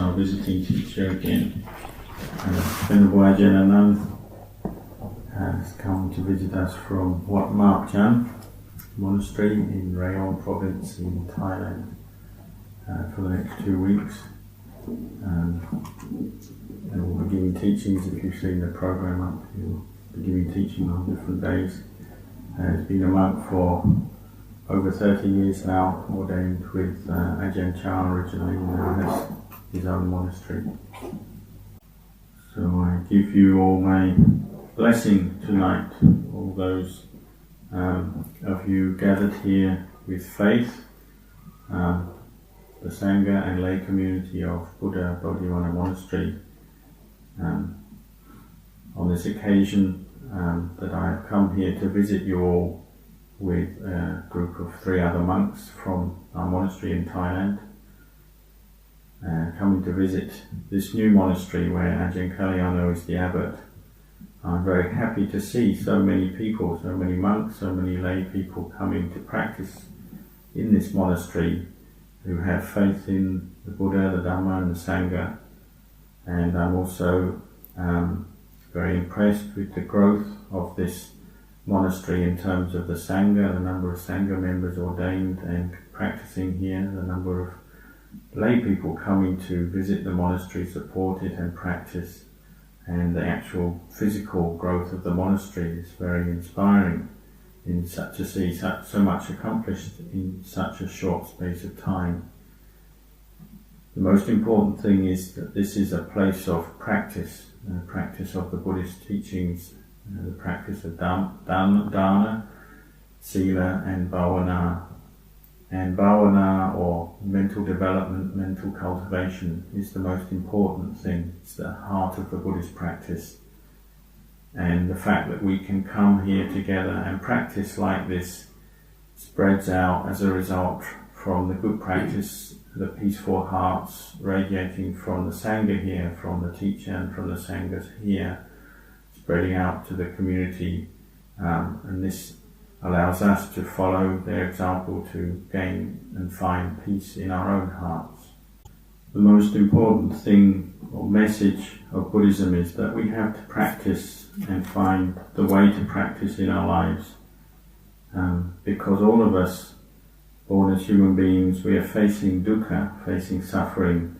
our visiting teacher again. Venerable Ajahn Anan has come to visit us from Wat Marchan Monastery in Rayong province in Thailand for the next 2 weeks. And we'll be giving teachings. If you've seen the program up, he'll be giving teaching on different days. He's been a monk for over 30 years now, ordained with Ajahn Chah originally, and now has his own monastery. So I give you all my blessing tonight, all those of you gathered here with faith, the Sangha and lay community of Buddha Bodhivana Monastery. On this occasion that I have come here to visit you all with a group of 3 other monks from our monastery in Thailand, coming to visit this new monastery where Ajahn Kalyano is the abbot. I'm very happy to see so many people, so many monks, so many lay people coming to practice in this monastery who have faith in the Buddha, the Dhamma and the Sangha. And I'm also very impressed with the growth of this monastery in terms of the Sangha, the number of Sangha members ordained and practicing here, the number of lay people coming to visit the monastery, support it and practice, and the actual physical growth of the monastery is very inspiring to see so much accomplished in such a short space of time. The most important thing is that this is a place of practice, practice of the Buddhist teachings, the practice of dhamma, sila and bhavana. And bhavana, or mental development, mental cultivation, is the most important thing. It's the heart of the Buddhist practice. And the fact that we can come here together and practice like this spreads out as a result from the good practice, the peaceful hearts radiating from the Sangha here, from the teacher and from the Sanghas here, spreading out to the community, and this allows us to follow their example to gain and find peace in our own hearts. The most important thing or message of Buddhism is that we have to practice and find the way to practice in our lives, because all of us, born as human beings, we are facing dukkha, facing suffering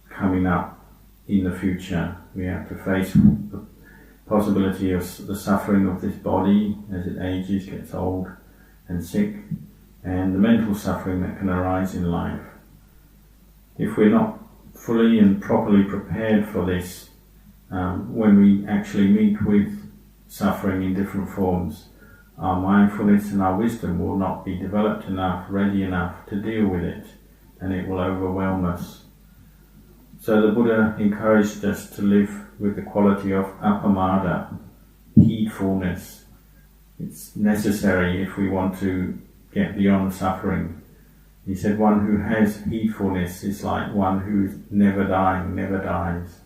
coming up in the future. We have to face the possibility of the suffering of this body as it ages, gets old and sick, and the mental suffering that can arise in life. If we're not fully and properly prepared for this, when we actually meet with suffering in different forms, our mindfulness and our wisdom will not be developed enough, ready enough to deal with it, and it will overwhelm us. So the Buddha encouraged us to live with the quality of appamada, heedfulness. It's necessary if we want to get beyond suffering. He said one who has heedfulness is like one who's never dying, never dies.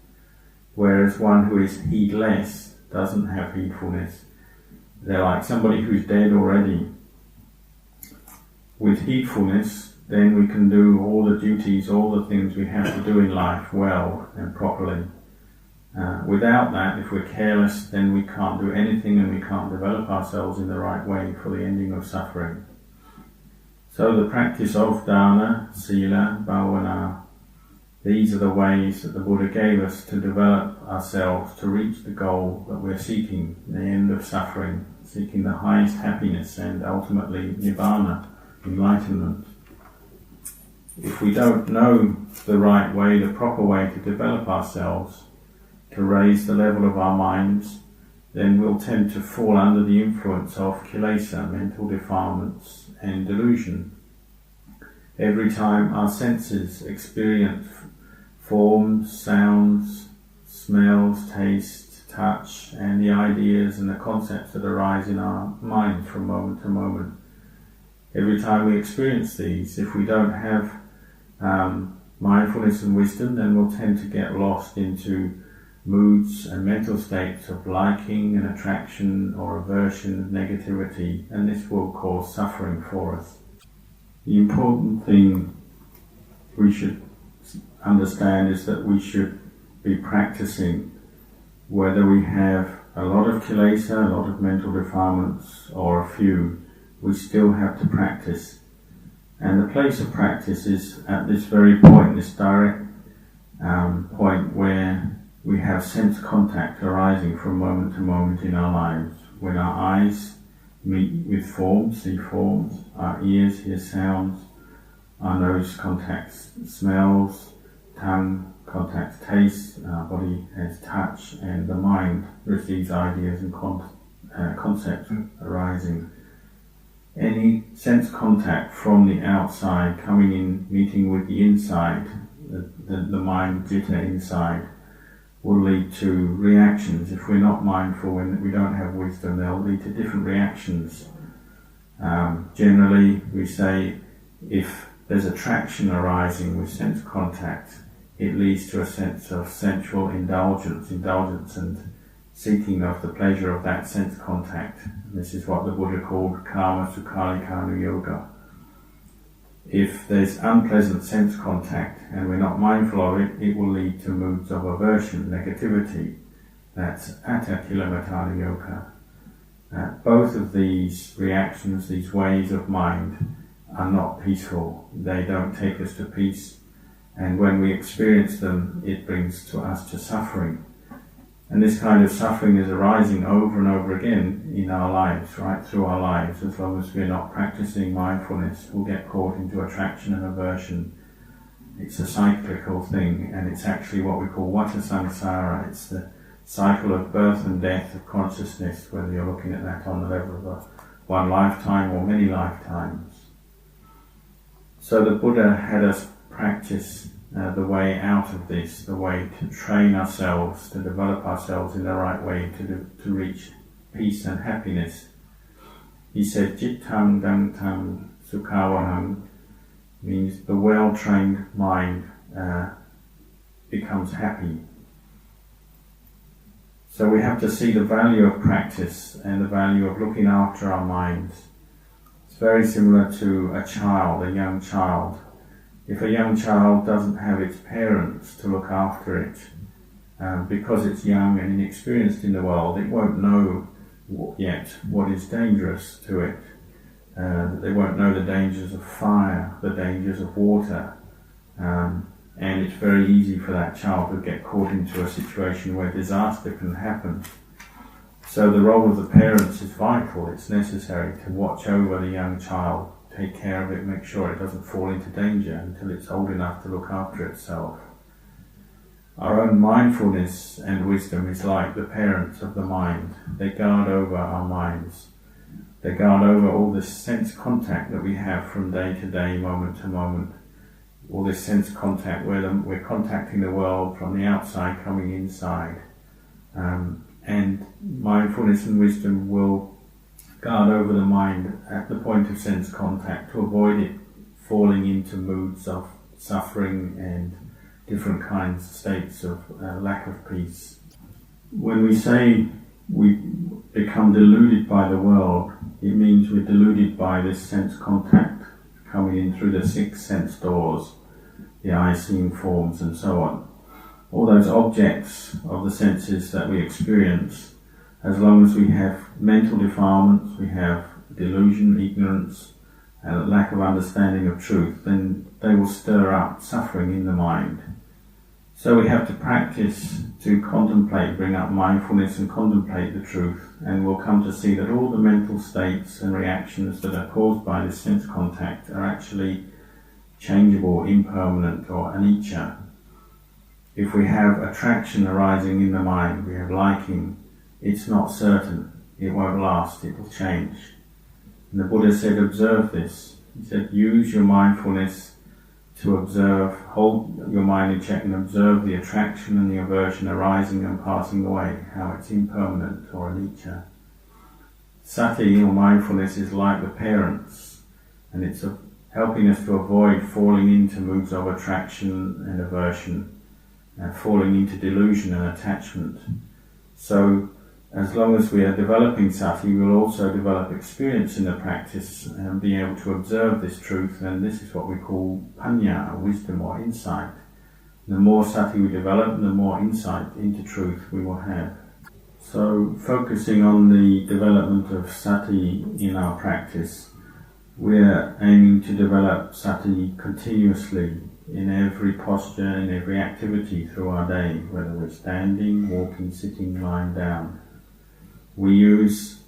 Whereas one who is heedless doesn't have heedfulness. They're like somebody who's dead already. With heedfulness, then we can do all the duties, all the things we have to do in life well and properly. Without that, if we're careless, then we can't do anything and we can't develop ourselves in the right way for the ending of suffering. So the practice of dana, sila, bhavana, these are the ways that the Buddha gave us to develop ourselves to reach the goal that we're seeking, the end of suffering, seeking the highest happiness and ultimately nirvana, enlightenment. If we don't know the right way, the proper way to develop ourselves, to raise the level of our minds, then we'll tend to fall under the influence of kilesa, mental defilements and delusion. Every time our senses experience forms, sounds, smells, taste, touch, and the ideas and the concepts that arise in our mind from moment to moment, every time we experience these, if we don't have mindfulness and wisdom, then we'll tend to get lost into moods and mental states of liking and attraction or aversion, negativity, and this will cause suffering for us. The important thing we should understand is that we should be practicing whether we have a lot of kilesa, a lot of mental defilements, or a few. We still have to practice. And the place of practice is at this very point, this direct point where we have sense contact arising from moment to moment in our lives. When our eyes meet with forms, see forms, our ears hear sounds, our nose contacts smells, tongue contacts taste, our body has touch, and the mind receives ideas and concepts arising. Any sense contact from the outside coming in, meeting with the inside, the mind jitta inside, will lead to reactions. If we're not mindful and we don't have wisdom, they'll lead to different reactions. Generally, we say if there's attraction arising with sense contact, it leads to a sense of sensual indulgence and seeking of the pleasure of that sense contact. And this is what the Buddha called Kama Sukhalikanu Yoga. If there's unpleasant sense contact and we're not mindful of it, it will lead to moods of aversion, negativity. That's Atta Kilamatana Yoga. Both of these reactions, these ways of mind, are not peaceful. They don't take us to peace. And when we experience them, it brings to us to suffering. And this kind of suffering is arising over and over again in our lives, right through our lives. As long as we're not practicing mindfulness, we'll get caught into attraction and aversion. It's a cyclical thing, and it's actually what we call vata samsara. It's the cycle of birth and death of consciousness, whether you're looking at that on the level of one lifetime or many lifetimes. So the Buddha had us practice the way out of this, the way to train ourselves, to develop ourselves in the right way to reach peace and happiness. He said, Jittam Dantam Sukhavanam, means the well-trained mind becomes happy. So we have to see the value of practice and the value of looking after our minds. It's very similar to a child, a young child. If a young child doesn't have its parents to look after it, because it's young and inexperienced in the world, it won't know yet what is dangerous to it. They won't know the dangers of fire, the dangers of water, and it's very easy for that child to get caught into a situation where disaster can happen. So the role of the parents is vital. It's necessary to watch over the young child, take care of it, make sure it doesn't fall into danger until it's old enough to look after itself. Our own mindfulness and wisdom is like the parents of the mind. They guard over our minds. They guard over all this sense contact that we have from day to day, moment to moment. All this sense contact where we're contacting the world from the outside coming inside. And mindfulness and wisdom will guard over the mind at the point of sense contact to avoid it falling into moods of suffering and different kinds of states of lack of peace. When we say we become deluded by the world, it means we're deluded by this sense contact coming in through the 6 sense doors, the eye, seeing forms and so on. All those objects of the senses that we experience, as long as we have mental defilements, we have delusion, ignorance, and a lack of understanding of truth, then they will stir up suffering in the mind. So we have to practice to contemplate, bring up mindfulness and contemplate the truth, and we'll come to see that all the mental states and reactions that are caused by this sense contact are actually changeable, impermanent, or anicca. If we have attraction arising in the mind, we have liking, it's not certain, it won't last, it will change. And the Buddha said, observe this. He said, use your mindfulness to observe, hold your mind in check and observe the attraction and the aversion arising and passing away, how it's impermanent or anicca. Sati, or mindfulness, is like the parents, and it's helping us to avoid falling into moods of attraction and aversion, and falling into delusion and attachment. So, as long as we are developing sati, we will also develop experience in the practice and be able to observe this truth, and this is what we call panya, wisdom or insight. The more sati we develop, the more insight into truth we will have. So, focusing on the development of sati in our practice, we're aiming to develop sati continuously in every posture, in every activity through our day, whether we're standing, walking, sitting, lying down. We use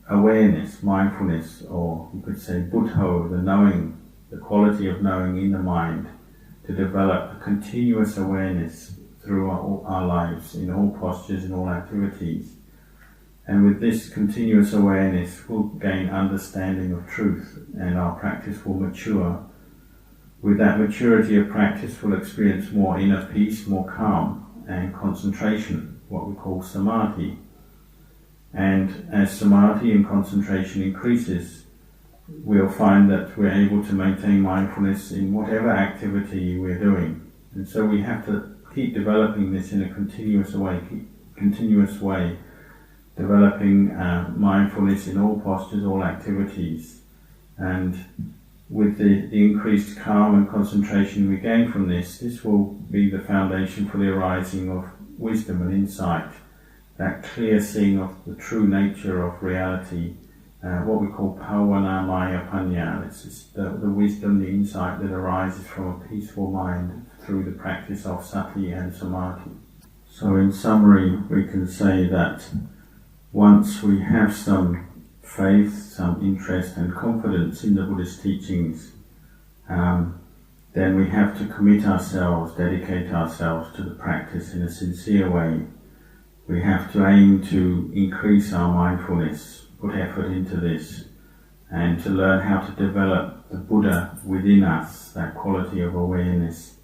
awareness, mindfulness, or you could say buddho, the knowing, the quality of knowing in the mind, to develop a continuous awareness through our lives, in all postures, in all activities. And with this continuous awareness, we'll gain understanding of truth, and our practice will mature. With that maturity of practice, we'll experience more inner peace, more calm, and concentration, what we call samadhi. And as samadhi and concentration increases, we'll find that we're able to maintain mindfulness in whatever activity we're doing. And so we have to keep developing this in a continuous way, developing mindfulness in all postures, all activities. And with the increased calm and concentration we gain from this will be the foundation for the arising of wisdom and insight, that clear seeing of the true nature of reality, what we call pavanamaya panya. It's just the wisdom, the insight that arises from a peaceful mind through the practice of sati and samadhi. So in summary, we can say that once we have some faith, some interest and confidence in the Buddhist teachings, then we have to commit ourselves, dedicate ourselves to the practice in a sincere way. We have to aim to increase our mindfulness, put effort into this, and to learn how to develop the Buddha within us, that quality of awareness.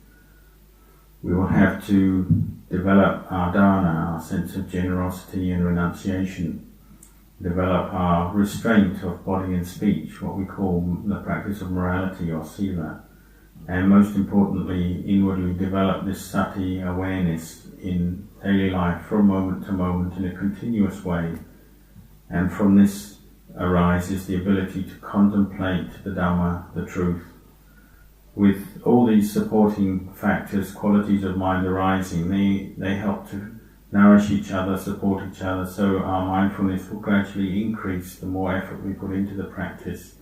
We will have to develop our dhamma, our sense of generosity and renunciation, develop our restraint of body and speech, what we call the practice of morality or sila, and most importantly, inwardly develop this sati awareness in daily life from moment to moment in a continuous way. And from this arises the ability to contemplate the Dhamma, the truth. With all these supporting factors, qualities of mind arising, they help to nourish each other, support each other, so our mindfulness will gradually increase the more effort we put into the practice,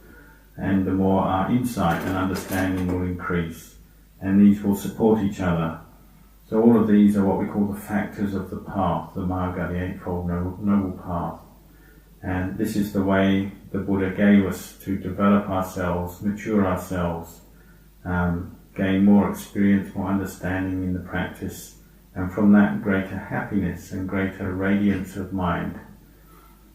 and the more our insight and understanding will increase, and these will support each other. So all of these are what we call the factors of the path, the Magga, the Eightfold Noble Path. And this is the way the Buddha gave us to develop ourselves, mature ourselves, gain more experience, more understanding in the practice, and from that greater happiness and greater radiance of mind.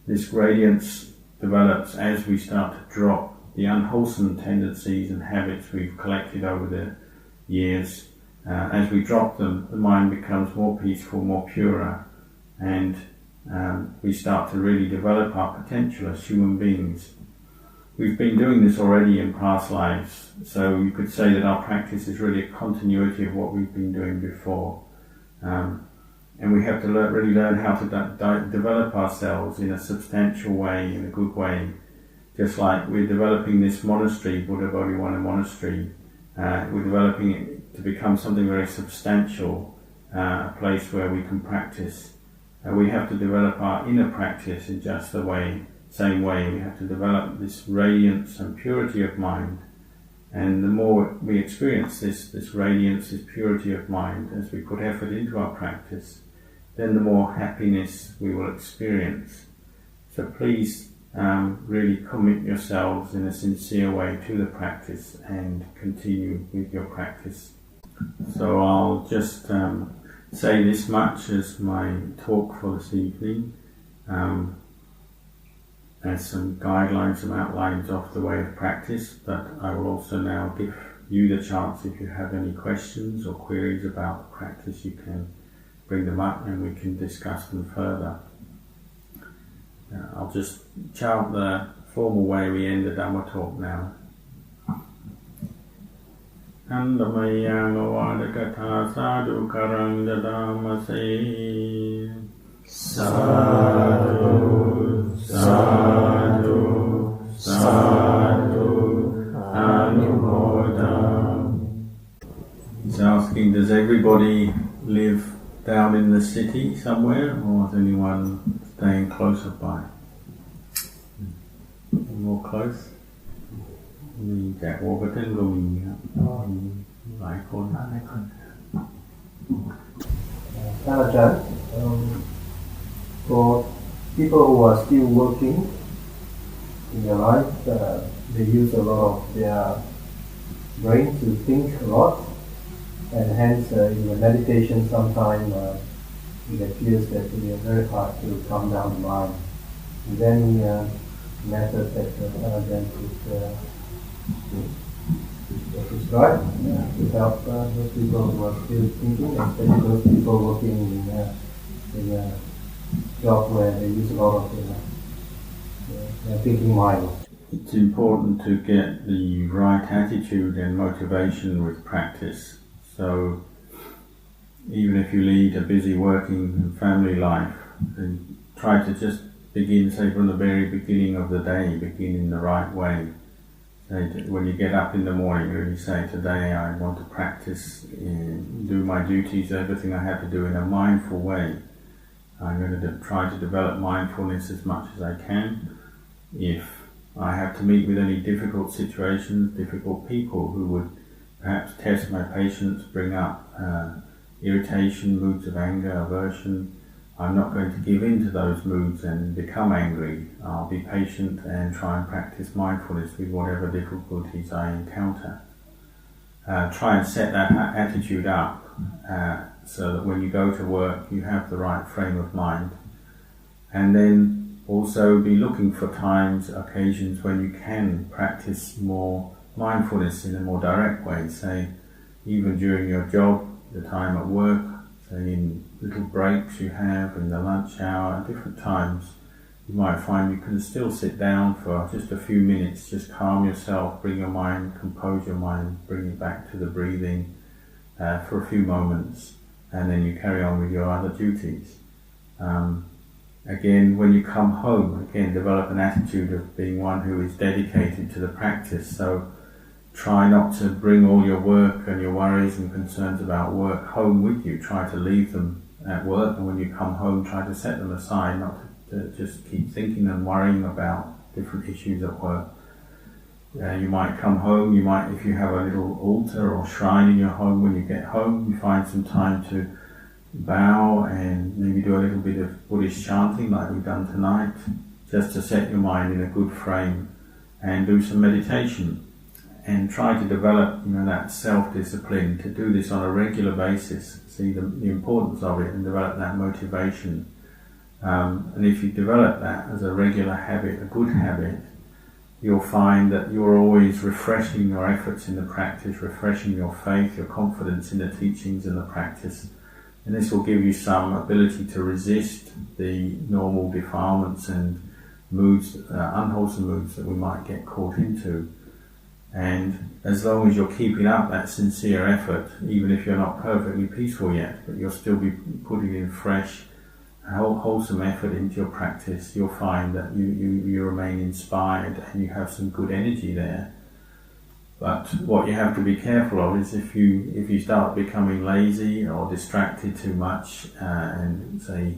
This radiance develops as we start to drop the unwholesome tendencies and habits we've collected over the years. As we drop them, the mind becomes more peaceful, more purer, and we start to really develop our potential as human beings. We've been doing this already in past lives, so you could say that our practice is really a continuity of what we've been doing before. And we have to really learn how to develop ourselves in a substantial way, in a good way. Just like we're developing this monastery, Buddha Bodhiwana Monastery, we're developing it to become something very substantial, a place where we can practice. We have to develop our inner practice in just the same way. We have to develop this radiance and purity of mind. And the more we experience this radiance, this purity of mind, as we put effort into our practice, then the more happiness we will experience. So please really commit yourselves in a sincere way to the practice and continue with your practice. So I'll just say this much as my talk for this evening, as some guidelines, some outlines of the way of practice, but I will also now give you the chance, if you have any questions or queries about the practice, you can bring them up and we can discuss them further. I'll just chant the formal way we end the Dhamma talk now. Andamayang avadakatha sadhu karang dadamase. Sadhu, sadhu, sadhu, anumodam. Self asking, does everybody live down in the city somewhere, or is anyone staying closer by? More close? มีแจกโอเปอร์เทนก็มีครับหลายคน Ajahn, for people who are still working in their life, they use a lot of their brain to think a lot, and hence in the meditation sometimes it appears that it is very hard to calm down the mind. Is there any method that Ajahn could prescribe to help those people who are still thinking, especially those people working in a job where they use a lot of their thinking mind? It's important to get the right attitude and motivation with practice. So even if you lead a busy working and family life, then try to just begin, say, from the very beginning of the day, begin in the right way. Say, when you get up in the morning, really say, today I want to practice, do my duties, everything I have to do in a mindful way. I'm going to try to develop mindfulness as much as I can. If I have to meet with any difficult situations, difficult people who would perhaps test my patience, bring up irritation, moods of anger, aversion, I'm not going to give in to those moods and become angry. I'll be patient and try and practice mindfulness with whatever difficulties I encounter. Try and set that attitude up so that when you go to work you have the right frame of mind. And then also be looking for times, occasions when you can practice more mindfulness in a more direct way. Say, even during your job, the time at work, say in little breaks you have in the lunch hour, at different times, you might find you can still sit down for just a few minutes, just calm yourself, bring your mind, compose your mind, bring it back to the breathing for a few moments, and then you carry on with your other duties. Again, when you come home, again, develop an attitude of being one who is dedicated to the practice. So try not to bring all your work and your worries and concerns about work home with you. Try to leave them at work, and when you come home, try to set them aside, not to just keep thinking and worrying about different issues at work. You might come home, if you have a little altar or shrine in your home, when you get home, you find some time to bow and maybe do a little bit of Buddhist chanting like we've done tonight, just to set your mind in a good frame, and do some meditation. And try to develop, that self-discipline, to do this on a regular basis, see the importance of it and develop that motivation. And if you develop that as a regular habit, a good habit, you'll find that you're always refreshing your efforts in the practice, refreshing your faith, your confidence in the teachings and the practice. And this will give you some ability to resist the normal defilements and moods, unwholesome moods that we might get caught into. And as long as you're keeping up that sincere effort, even if you're not perfectly peaceful yet, but you'll still be putting in fresh, wholesome effort into your practice, you'll find that you remain inspired and you have some good energy there. But what you have to be careful of is if you start becoming lazy or distracted too much, and say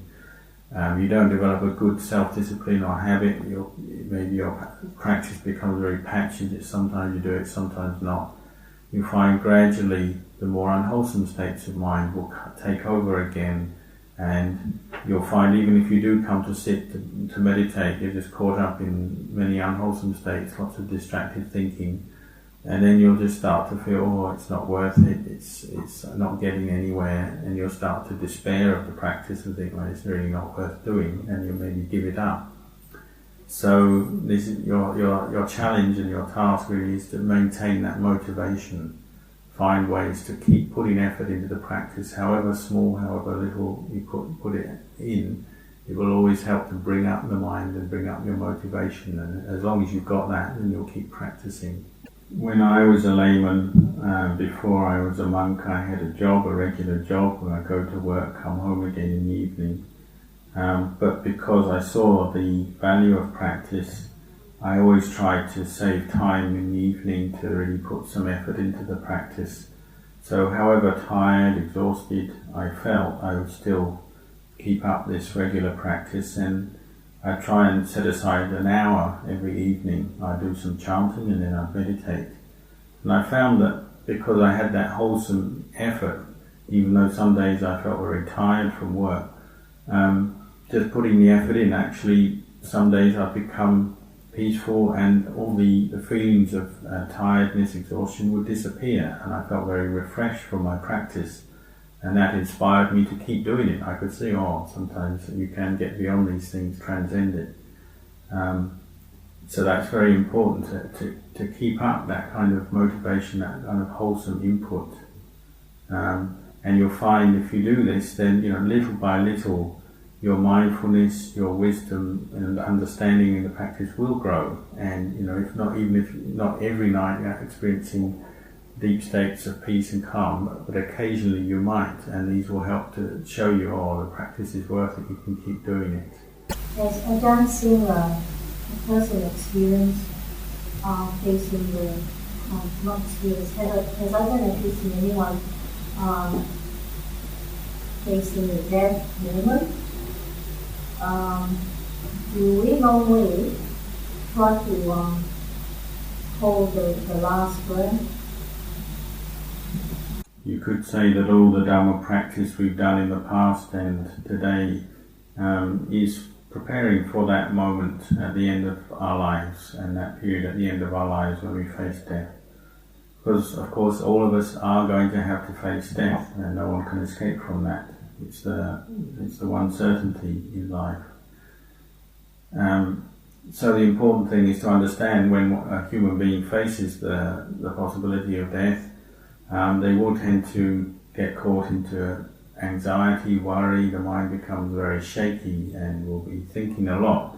you don't develop a good self-discipline or habit, maybe your practice becomes very patchy. Sometimes you do it, sometimes not. You find gradually the more unwholesome states of mind will take over again, and you'll find even if you do come to sit to meditate, you're just caught up in many unwholesome states, lots of distracted thinking, and then you'll just start to feel, it's not worth it, it's not getting anywhere, and you'll start to despair of the practice and think, it's really not worth doing, and you'll maybe give it up. So this is your challenge and your task really is to maintain that motivation, find ways to keep putting effort into the practice, however small, however little you put it in. It will always help to bring up the mind and bring up your motivation, and as long as you've got that, then you'll keep practicing. When I was a layman, before I was a monk, I had a job, a regular job, where I go to work, come home again in the evening. But because I saw the value of practice, I always tried to save time in the evening to really put some effort into the practice. So however tired, exhausted I felt, I would still keep up this regular practice, and I try and set aside an hour every evening. I do some chanting and then I meditate. And I found that because I had that wholesome effort, even though some days I felt very tired from work, just putting the effort in, actually some days I've become peaceful and all the feelings of tiredness, exhaustion would disappear, and I felt very refreshed from my practice, and that inspired me to keep doing it. I could see, sometimes you can get beyond these things, transcend it. So that's very important to keep up that kind of motivation, that kind of wholesome input. And you'll find if you do this, then little by little, your mindfulness, your wisdom and understanding in the practice will grow. And if not every night you're experiencing deep states of peace and calm, but occasionally you might, and these will help to show you, the practice is worth it, you can keep doing it. Has Ajahn seen a personal experience facing the, not experience, has Ajahn actually seen anyone facing the death moment? Do we normally try to hold the last breath? You could say that all the Dhamma practice we've done in the past and today is preparing for that moment at the end of our lives, and that period at the end of our lives when we face death. Because of course all of us are going to have to face death, and no one can escape from that. It's the one certainty in life. So the important thing is to understand when a human being faces the possibility of death, they will tend to get caught into anxiety, worry, the mind becomes very shaky and will be thinking a lot.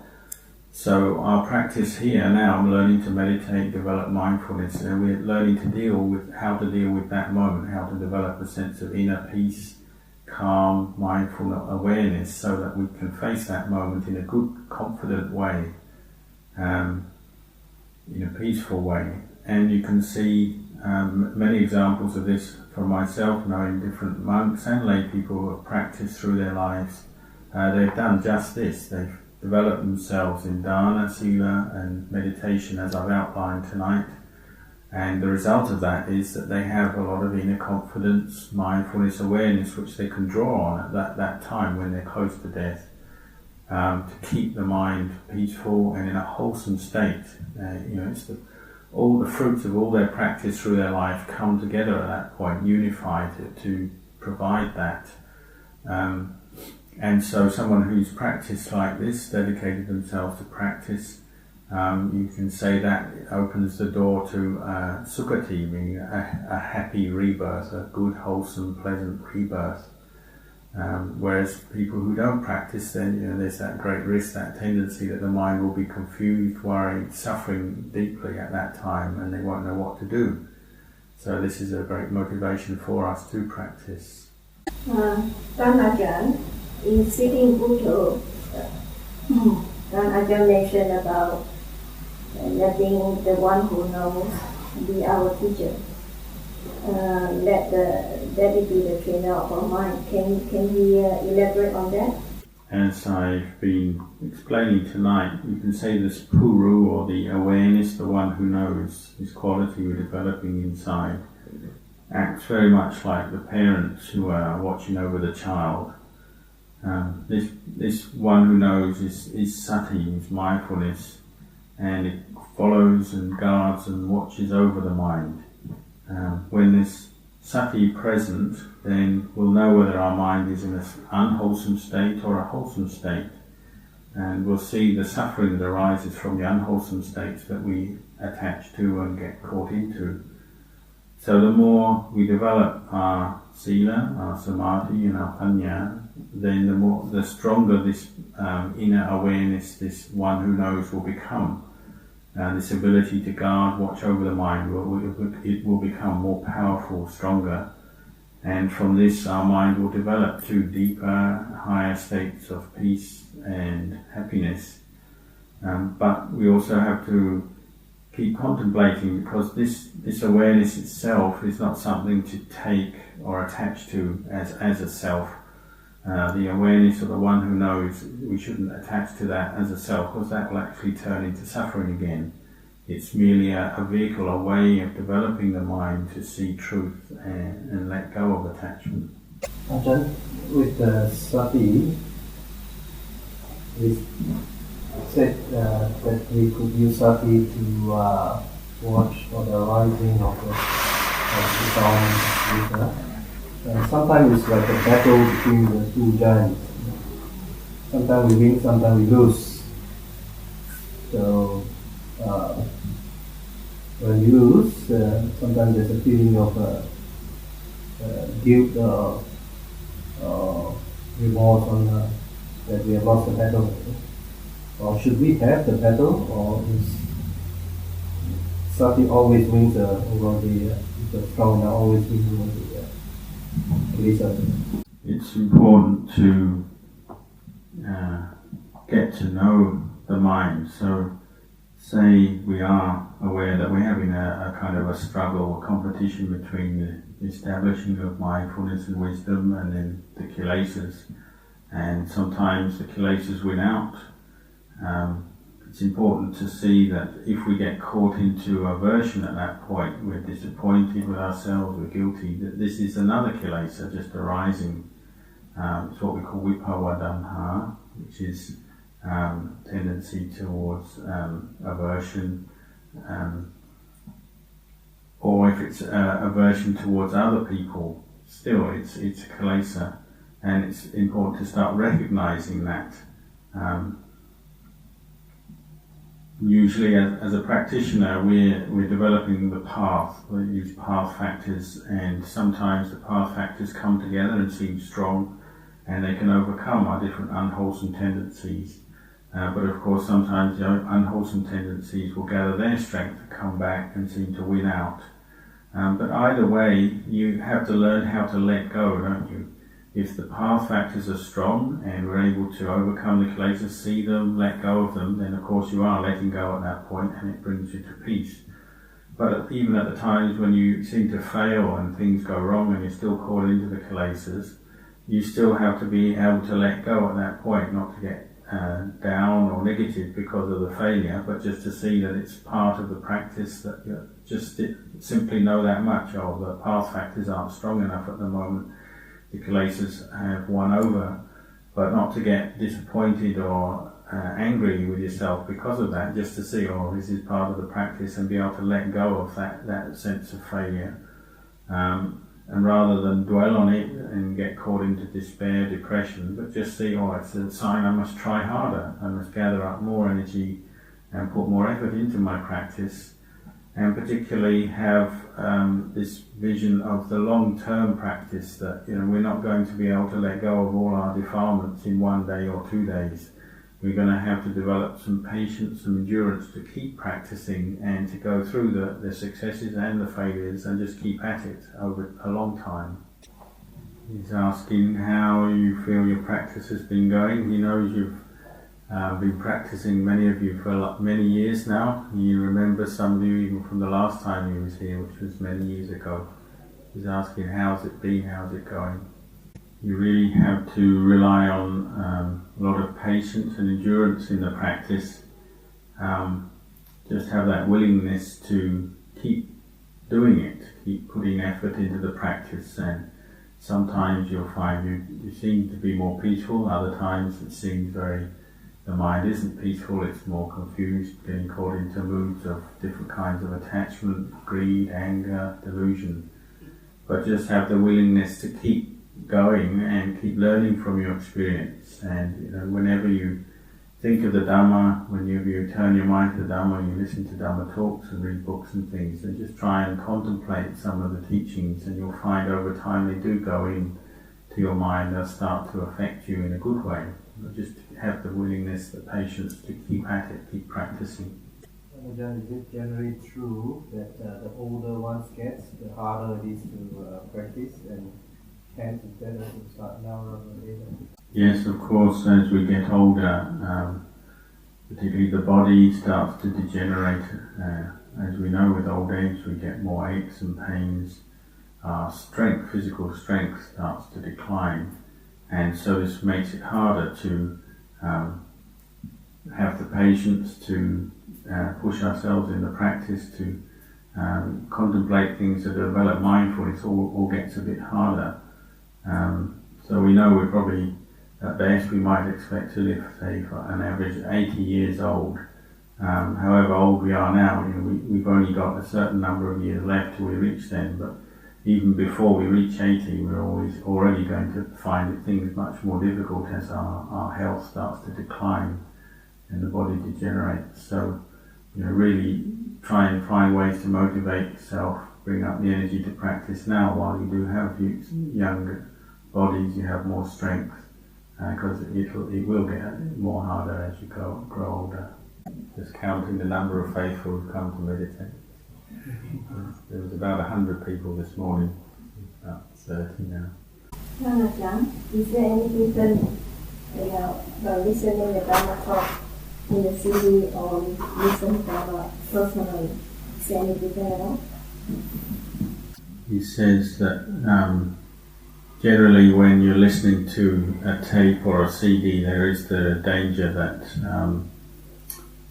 So our practice here now, I'm learning to meditate, develop mindfulness, and we're learning to deal with how to deal with that moment, how to develop a sense of inner peace, calm, mindful awareness, so that we can face that moment in a good, confident way, in a peaceful way. And you can see many examples of this from myself, knowing different monks and lay people who have practiced through their lives. They've done just this. They've developed themselves in dana, sila and meditation, as I've outlined tonight. And the result of that is that they have a lot of inner confidence, mindfulness, awareness, which they can draw on at that time when they're close to death, to keep the mind peaceful and in a wholesome state. All the fruits of all their practice through their life come together at that point, unified to provide that. And so someone who's practiced like this, dedicated themselves to practice, you can say that opens the door to sukhati, meaning a happy rebirth, a good, wholesome, pleasant rebirth. Whereas people who don't practice, then there's that great risk, that tendency that the mind will be confused, worried, suffering deeply at that time, and they won't know what to do. So this is a great motivation for us to practice. Ajahn, in Sitting Buddha, Ajahn mentioned about letting the one who knows be our teacher. Let it be the trainer of our mind. Can we elaborate on that? As I've been explaining tonight, you can say this puru, or the awareness, the one who knows, this quality we're developing inside, acts very much like the parents who are watching over the child. This one who knows is sati, is mindfulness, and it follows and guards and watches over the mind. When this sati present, then we'll know whether our mind is in an unwholesome state or a wholesome state. And we'll see the suffering that arises from the unwholesome states that we attach to and get caught into. So the more we develop our sila, our samadhi and our panya, then the stronger this inner awareness, this one who knows, will become. This ability to guard, watch over the mind, it will become more powerful, stronger, and from this our mind will develop to deeper, higher states of peace and happiness. But we also have to keep contemplating, because this awareness itself is not something to take or attach to as a self. The awareness of the one who knows, we shouldn't attach to that as a self, because that will actually turn into suffering again. It's merely a vehicle, a way of developing the mind to see truth and let go of attachment. Ajahn, with the sati, we said that we could use sati to watch for the rising of the sound. Sometimes it's like a battle between the two giants. Sometimes we win, sometimes we lose. So when you lose, sometimes there's a feeling of guilt or remorse on that we have lost the battle. Or should we have the battle, or is sati always wins over the strong always wins over the It's important to get to know the mind. So say we are aware that we're having a kind of a struggle or competition between the establishing of mindfulness and wisdom and then the kilesas, and sometimes the kilesas win out. It's important to see that if we get caught into aversion at that point, we're disappointed with ourselves, we're guilty, that this is another kilesa just arising. It's what we call dhamma, which is tendency towards aversion, or if it's aversion towards other people, still it's a kilesa, and it's important to start recognizing that. Usually as a practitioner we're developing the path. We use path factors, and sometimes the path factors come together and seem strong and they can overcome our different unwholesome tendencies. But of course sometimes the unwholesome tendencies will gather their strength to come back and seem to win out. But either way, you have to learn how to let go, don't you? If the path factors are strong and we're able to overcome the kilesas, see them, let go of them, then of course you are letting go at that point and it brings you to peace. But even at the times when you seem to fail and things go wrong and you're still caught into the kilesas, you still have to be able to let go at that point, not to get down or negative because of the failure, but just to see that it's part of the practice, that you just simply know that much. Oh, the path factors aren't strong enough at the moment. The kilesas have won over, but not to get disappointed or angry with yourself because of that, just to see, oh, this is part of the practice, and be able to let go of that sense of failure. And rather than dwell on it and get caught into despair, depression, but just see, oh, it's a sign I must try harder, I must gather up more energy and put more effort into my practice, and particularly have this vision of the long-term practice, that we're not going to be able to let go of all our defilements in 1 day or 2 days. We're going to have to develop some patience, some endurance to keep practicing and to go through the successes and the failures and just keep at it over a long time. He's asking how you feel your practice has been going. He knows you've been practicing, many of you, for many years now. You remember some of you even from the last time he was here, which was many years ago. He's asking how's it been, how's it going. You really have to rely on a lot of patience and endurance in the practice. Just have that willingness to keep doing it, keep putting effort into the practice, and sometimes you'll find you seem to be more peaceful, other times it seems the mind isn't peaceful, it's more confused, getting caught into moods of different kinds of attachment, greed, anger, delusion. But just have the willingness to keep going and keep learning from your experience. And whenever you think of the Dhamma, whenever you turn your mind to the Dhamma, you listen to Dhamma talks and read books and things, and just try and contemplate some of the teachings, and you'll find over time they do go in to your mind, they'll start to affect you in a good way. Just have the willingness, the patience to keep at it, keep practicing. Ajahn, is it generally true that the older one gets, the harder it is to practice, and hence it's better to start now rather than later? Yes, of course, as we get older, particularly the body starts to degenerate as we know, with old age we get more aches and pains. Our strength, physical strength, starts to decline, and so this makes it harder to have the patience to push ourselves in the practice, to contemplate things, to develop mindfulness. All gets a bit harder. So we know we're probably, at best, we might expect to live, say, for an average 80 years old. However old we are now, we've only got a certain number of years left till we reach then, but even before we reach 80, we're already going to find things much more difficult as our health starts to decline and the body degenerates. So, really try and find ways to motivate yourself, bring up the energy to practice now while you do have younger bodies, you have more strength, because it will get more harder as you grow older. Just counting the number of faithful who've come to meditate. There was about 100 people this morning, about 30 now. Ajahn, is there any difference by listening the Dhamma talk in the CD or listen to Dhamma personally? Is there any difference at all? He says that generally when you're listening to a tape or a CD, there is the danger that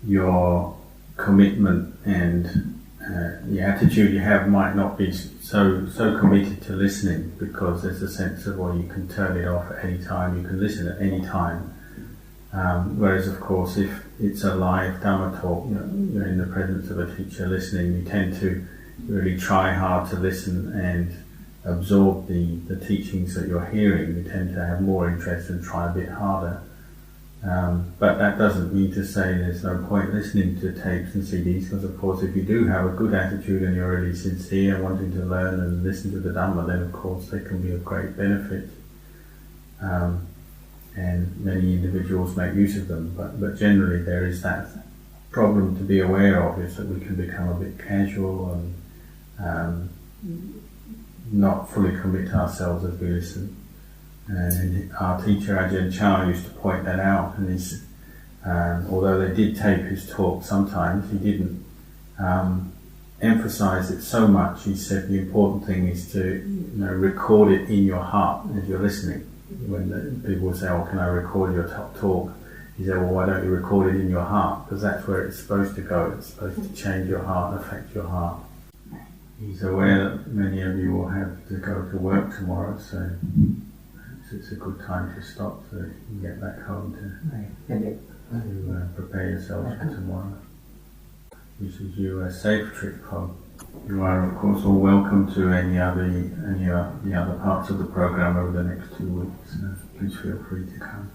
your commitment and the attitude you have might not be so committed to listening, because there's a sense of, well, you can turn it off at any time, you can listen at any time. Whereas, of course, if it's a live Dhamma talk, you're in the presence of a teacher listening, you tend to really try hard to listen and absorb the teachings that you're hearing. You tend to have more interest and try a bit harder. But that doesn't mean to say there's no point listening to tapes and CDs, because of course if you do have a good attitude and you're really sincere and wanting to learn and listen to the Dhamma, then of course they can be of great benefit. And many individuals make use of them, but generally there is that problem to be aware of, is that we can become a bit casual and not fully commit ourselves as we listen. And our teacher Ajahn Chah used to point that out, and although they did tape his talk sometimes, he didn't emphasize it so much. He said the important thing is to record it in your heart as you're listening. When people say, "Oh, can I record your talk?" He said, "Well, why don't you record it in your heart? Because that's where it's supposed to go. It's supposed to change your heart and affect your heart." He's aware that many of you will have to go to work tomorrow, so it's a good time to stop so that you can get back home to prepare yourselves for tomorrow. Wishes you a safe trip home. You are, of course, all welcome to any other parts of the program over the next 2 weeks. Please feel free to come.